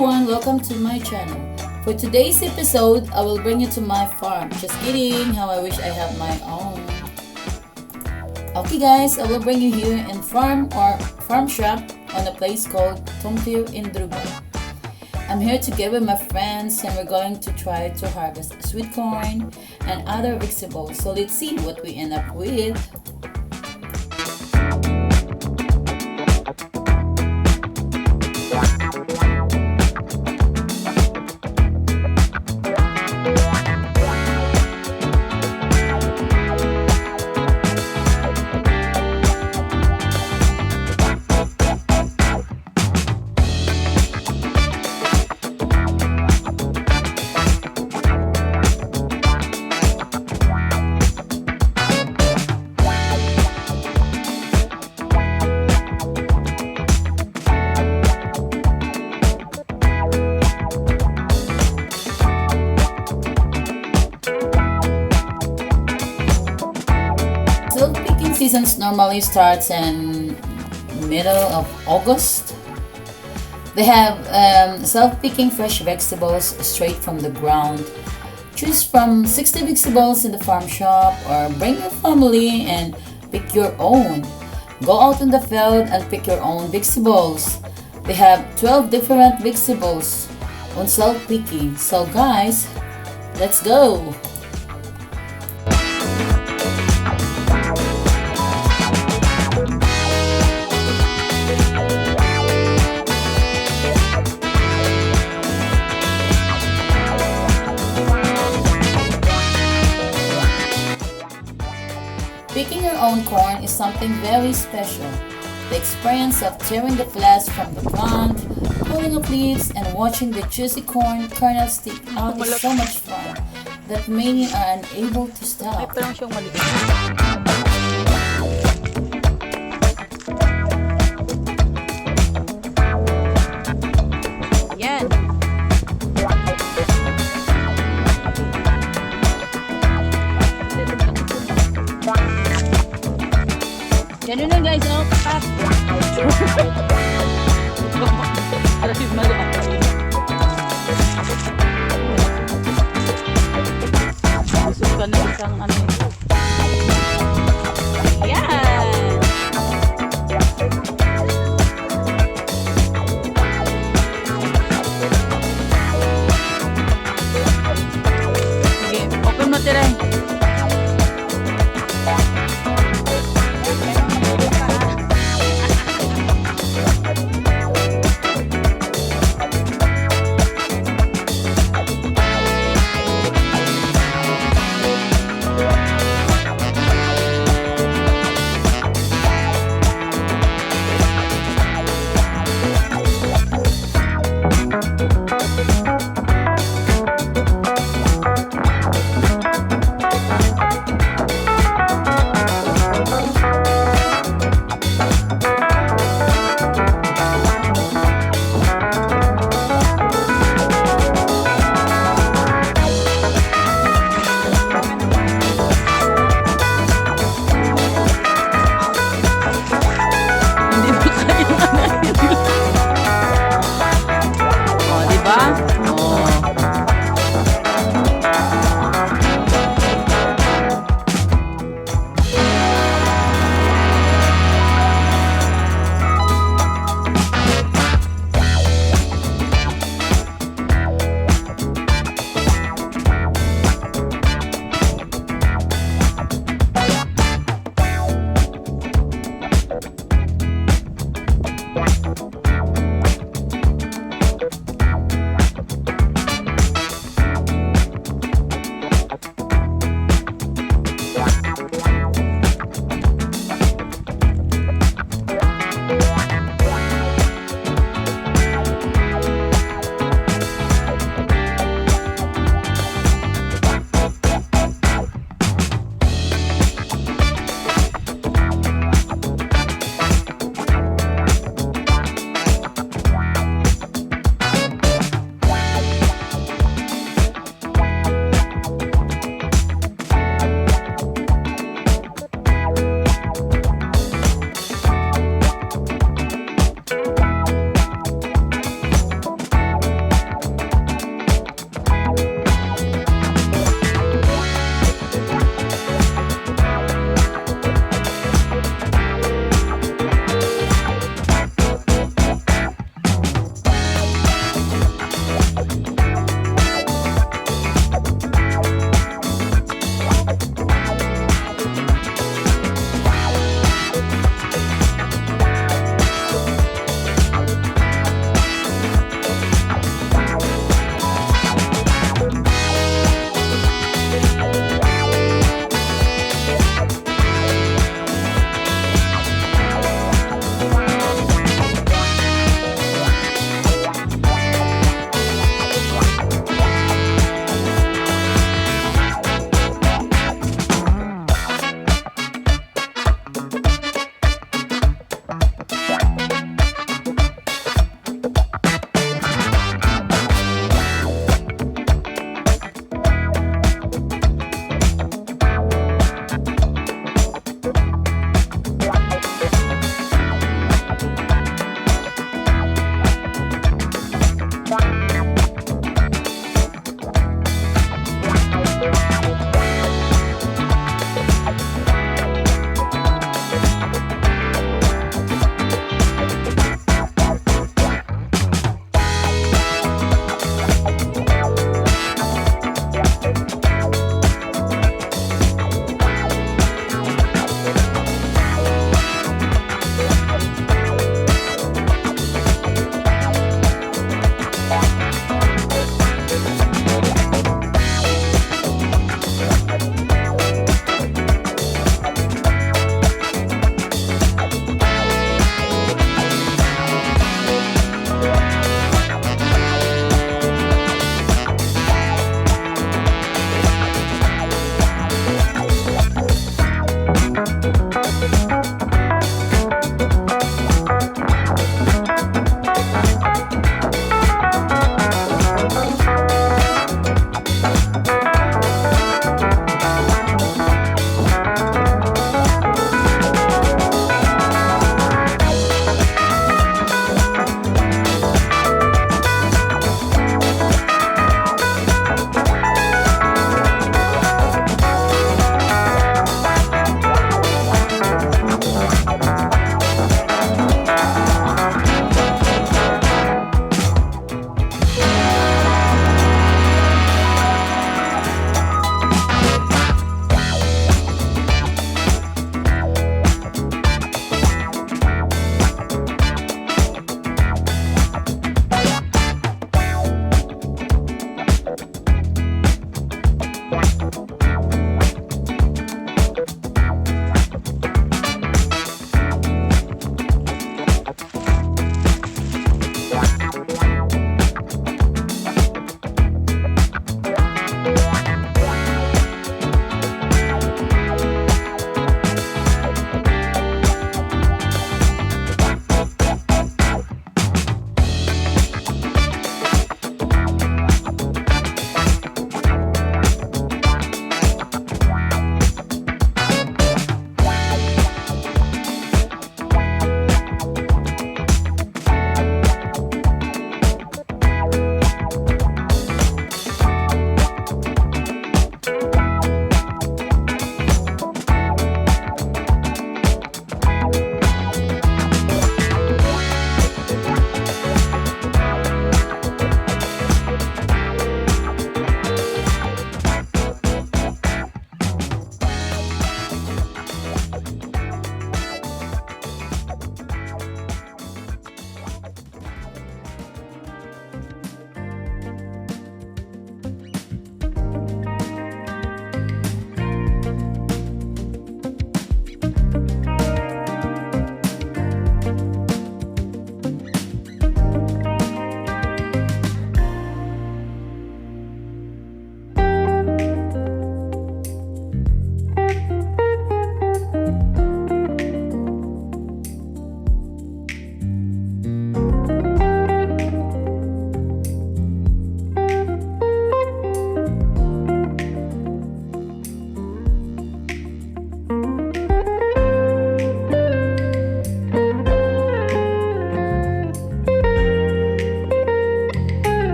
everyone, welcome to my channel. For today's episode, I will bring you to my farm. Just kidding, how I wish I have my own. Okay guys, I will bring you here in farm or farm shop on a place called Tomtir in Druga. I'm here together with my friends and we're going to try to harvest sweet corn and other vegetables. So let's see what we end up with. Silk-picking seasons normally starts in middle of August. They have self-picking fresh vegetables straight from the ground. Choose from 60 vegetables in the farm shop or bring your family and pick your own. Go out in the field and pick your own vegetables. They have 12 different vegetables on self-picking. So guys, let's go! Picking your own corn is something very special. The experience of tearing the flesh from the plant, pulling up leaves, and watching the juicy corn kernels stick out is so much fun that many are unable to stop. Yan. Ganun lang guys, oh, papak. Gusto ka na isang ano ito. Ayan. Sige, open mo tiray.